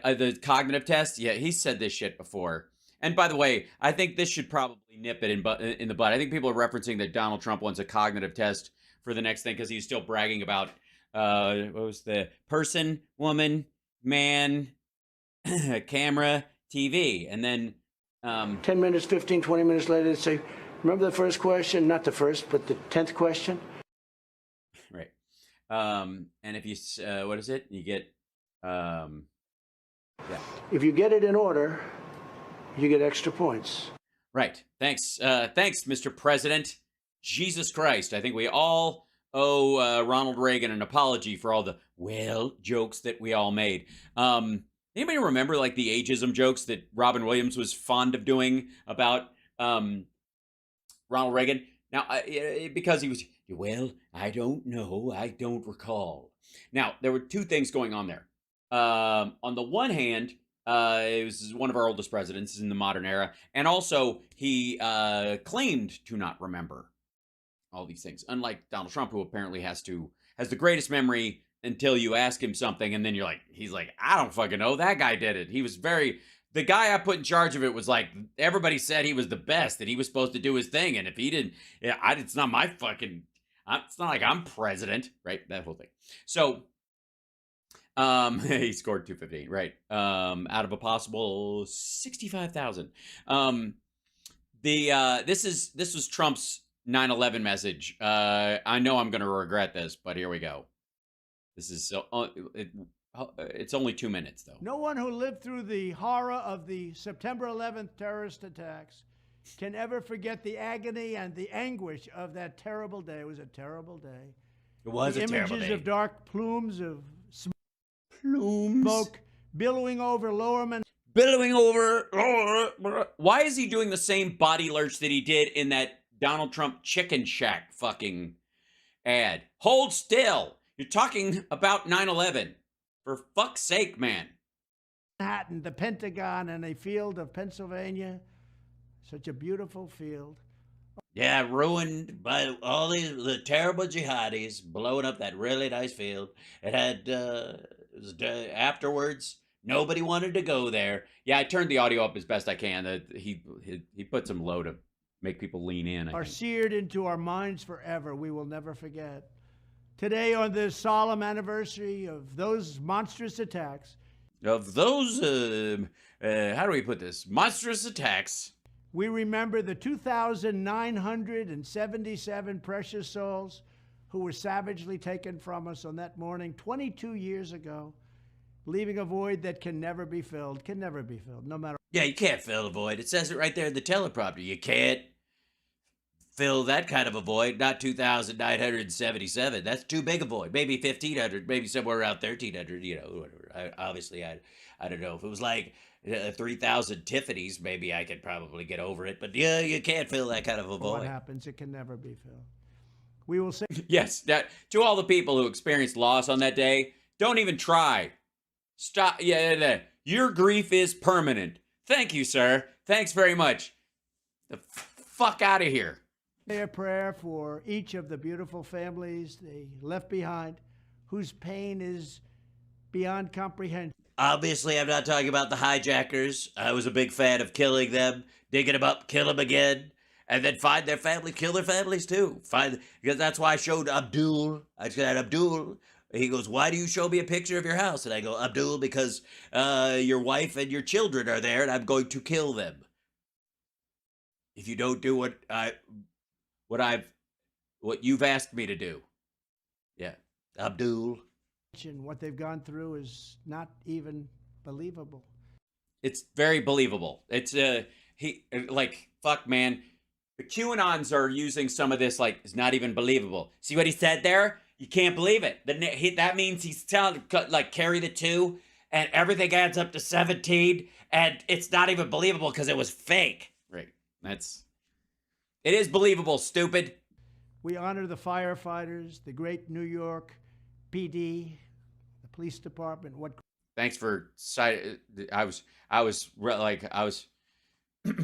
The cognitive test, yeah, he said this shit before. And by the way, I think this should probably nip it in the butt. I think people are referencing that Donald Trump wants a cognitive test for the next thing because he's still bragging about what was the person, woman, man, camera, TV, and then 10 minutes, 15, 20 minutes later, they say, remember the first question? Not the first, but the 10th question. Right. And if you what is it? You get yeah. If you get it in order, you get extra points. Right. Thanks. Thanks, Mr. President. Jesus Christ. I think we all owe Ronald Reagan an apology for all the jokes that we all made. Anybody remember like the ageism jokes that Robin Williams was fond of doing about Ronald Reagan? Now, because he was, I don't know. I don't recall. Now, there were two things going on there. On the one hand, it was one of our oldest presidents in the modern era, and also he claimed to not remember all these things, unlike Donald Trump, who apparently has the greatest memory until you ask him something, and then he's like, I don't fucking know, that guy did it. He was the guy I put in charge of it was like, everybody said he was the best, and he was supposed to do his thing, and if he didn't, it's not my fucking, it's not like I'm president, right? That whole thing. So, he scored 215, right? Out of a possible 65,000. This was Trump's 9/11 message. I know I'm going to regret this, but here we go. This is it's only 2 minutes though. No one who lived through the horror of the September 11th terrorist attacks can ever forget the agony and the anguish of that terrible day. It was a terrible day. It was a terrible day. Images of dark plumes of smoke billowing over Lower Manhattan. Why is he doing the same body lurch that he did in that Donald Trump Chicken Shack fucking ad? Hold still. You're talking about 9/11. For fuck's sake, man. Manhattan, the Pentagon, and a field of Pennsylvania. Such a beautiful field. Yeah, ruined by all the terrible jihadis blowing up that really nice field. It had, afterwards, nobody wanted to go there. Yeah, I turned the audio up as best I can. He put some low to make people lean in. Are seared into our minds forever. We will never forget. Today, on this solemn anniversary of those monstrous attacks. Of those, how do we put this? Monstrous attacks. We remember the 2,977 precious souls who were savagely taken from us on that morning 22 years ago, leaving a void that can never be filled, no matter. Yeah, you can't fill a void. It says it right there in the teleprompter. You can't fill that kind of a void, not 2,977. That's too big a void. Maybe 1,500, maybe somewhere around 1,300, whatever. I don't know. If it was like 3,000 Tiffany's, maybe I could probably get over it. But yeah, you can't fill that kind of a void. What happens, it can never be filled. We will say. Yes, to all the people who experienced loss on that day, don't even try. Stop. Yeah. Your grief is permanent. Thank you, sir. Thanks very much. The fuck out of here. A prayer for each of the beautiful families they left behind, whose pain is beyond comprehension. Obviously, I'm not talking about the hijackers. I was a big fan of killing them, digging them up, kill them again, and then find their family, kill their families too. Because that's why I showed Abdul. I said, Abdul. He goes, why do you show me a picture of your house? And I go, Abdul, because your wife and your children are there, and I'm going to kill them. If you don't do what you've asked me to do. Yeah, Abdul. What they've gone through is not even believable. It's very believable. It's fuck, man. The QAnons are using some of this it's not even believable. See what he said there? You can't believe it. That means he's telling carry the 2 and everything adds up to 17 and it's not even believable because it was fake. Right. It is believable, stupid. We honor the firefighters, the great New York PD, the police department. Thanks for I was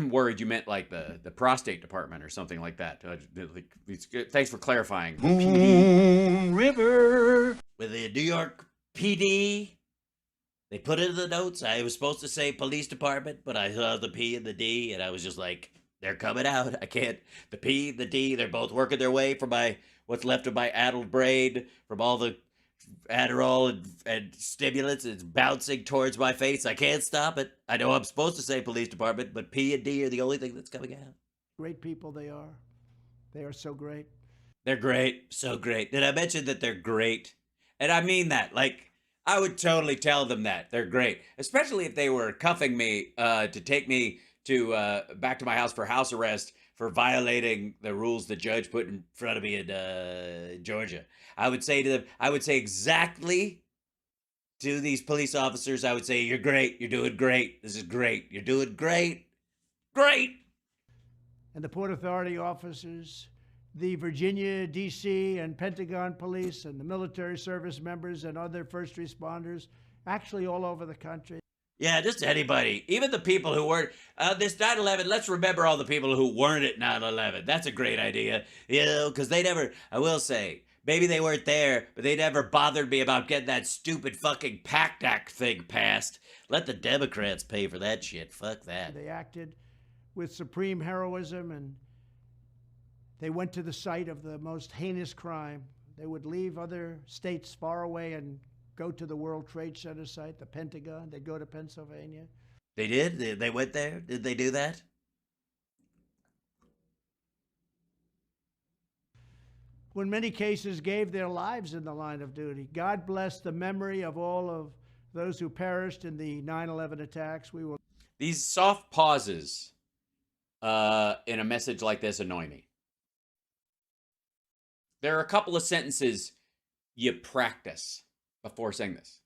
worried you meant like the prostate department or something like that. Thanks for clarifying. Moon River with the New York PD. They put it in the notes. I was supposed to say police department, but I saw the P and the D, and I was just like, they're coming out. I can't. The P, the D, they're both working their way from my what's left of my addled brain from all the Adderall and stimulants. It's bouncing towards my face. I can't stop it. I know I'm supposed to say police department, but P and D are the only thing that's coming out. Great people they are. They are so great. They're great. So great. Did I mention that they're great? And I mean that. Like, I would totally tell them that. They're great. Especially if they were cuffing me to take me to back to my house for house arrest for violating the rules the judge put in front of me in Georgia. I would say to them, I would say exactly to these police officers, I would say, you're great. You're doing great. This is great. You're doing great. Great. And the Port Authority officers, the Virginia, D.C., and Pentagon police, and the military service members and other first responders, actually all over the country. Yeah, just anybody. Even the people who weren't. This 9/11, let's remember all the people who weren't at 9/11. That's a great idea. You know, because they never, I will say, maybe they weren't there, but they never bothered me about getting that stupid fucking PACT Act thing passed. Let the Democrats pay for that shit. Fuck that. They acted with supreme heroism, and they went to the site of the most heinous crime. They would leave other states far away and go to the World Trade Center site, the Pentagon. They'd go to Pennsylvania. They did? They went there? Did they do that? Who in many cases gave their lives in the line of duty. God bless the memory of all of those who perished in the 9/11 attacks. We will. These soft pauses in a message like this annoy me. There are a couple of sentences you practice before saying this.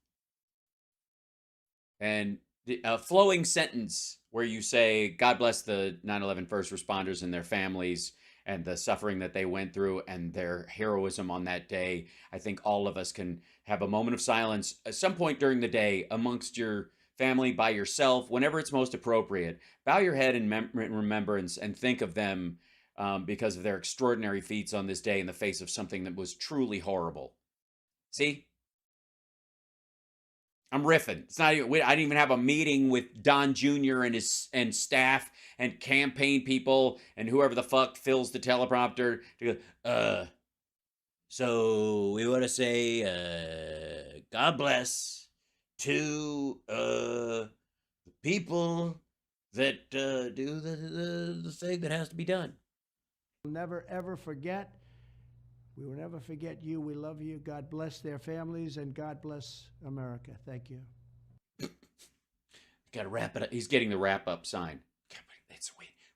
And a flowing sentence where you say, God bless the 9/11 first responders and their families and the suffering that they went through and their heroism on that day. I think all of us can have a moment of silence at some point during the day amongst your family, by yourself, whenever it's most appropriate. Bow your head in remembrance and think of them because of their extraordinary feats on this day in the face of something that was truly horrible. See? I'm riffing. It's not even, I didn't even have a meeting with Don Jr. and his staff and campaign people and whoever the fuck fills the teleprompter to go, so we want to say, God bless to the people that do the thing that has to be done. We'll never, ever forget. We will never forget you. We love you. God bless their families, and God bless America. Thank you. Got to wrap it up. He's getting the wrap-up sign.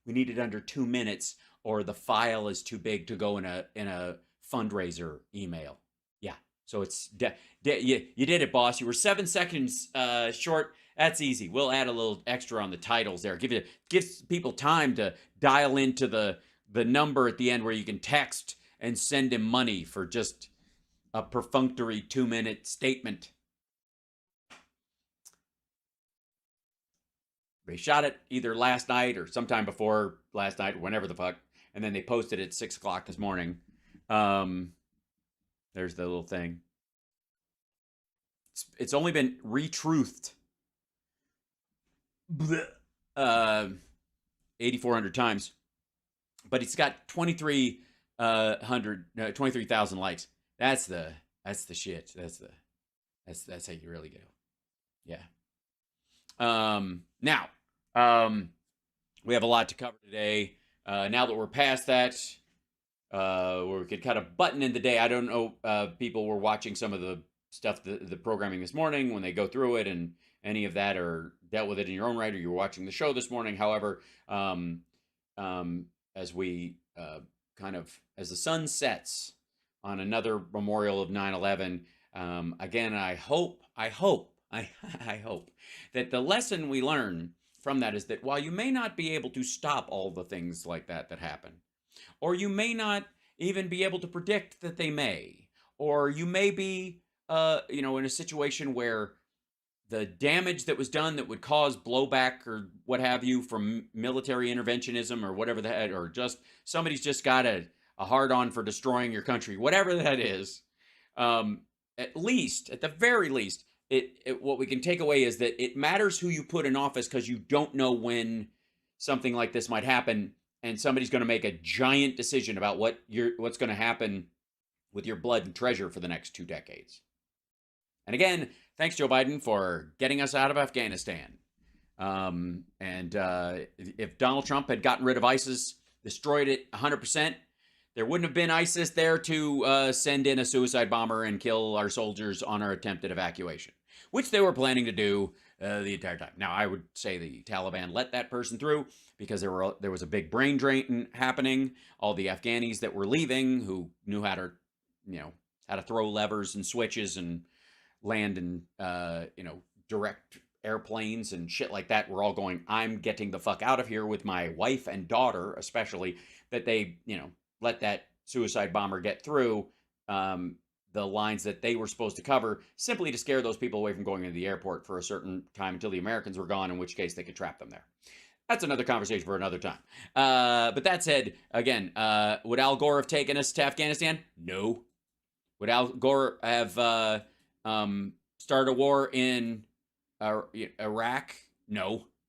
We need it under 2 minutes, or the file is too big to go in a fundraiser email. Yeah. So it's you did it, boss. You were 7 seconds short. That's easy. We'll add a little extra on the titles there. Gives people time to dial into the number at the end where you can text and send him money for just a perfunctory 2-minute statement. They shot it either last night or sometime before last night, or whenever the fuck, and then they posted it at 6 o'clock this morning. There's the little thing. It's only been retruthed 8,400 times, but it's got 23,000 likes. That's the shit. That's how you really go. Yeah. Now, we have a lot to cover today. Now that we're past that, where we could kind of button in the day. I don't know, people were watching some of the stuff, the programming this morning when they go through it, and any of that, or dealt with it in your own right, or you were watching the show this morning. However, as we as the sun sets on another memorial of 9/11, again, I hope that the lesson we learn from that is that while you may not be able to stop all the things like that happen, or you may not even be able to predict that they may, or you may be, in a situation where the damage that was done that would cause blowback or what have you from military interventionism or whatever that, or just somebody's just got a hard-on for destroying your country, whatever that is, at the very least, what we can take away is that it matters who you put in office, because you don't know when something like this might happen, and somebody's going to make a giant decision about what's going to happen with your blood and treasure for the next 2 decades. And again, thanks, Joe Biden, for getting us out of Afghanistan. If Donald Trump had gotten rid of ISIS, destroyed it 100%, there wouldn't have been ISIS there to send in a suicide bomber and kill our soldiers on our attempted evacuation, which they were planning to do the entire time. Now, I would say the Taliban let that person through because there was a big brain drain happening. All the Afghanis that were leaving, who knew how to throw levers and switches and land and direct airplanes and shit like that, were all going, I'm getting the fuck out of here with my wife and daughter, especially, that they, let that suicide bomber get through the lines that they were supposed to cover, simply to scare those people away from going into the airport for a certain time until the Americans were gone, in which case they could trap them there. That's another conversation for another time. But that said, again, would Al Gore have taken us to Afghanistan? No. Would Al Gore have started a war in Iraq? No.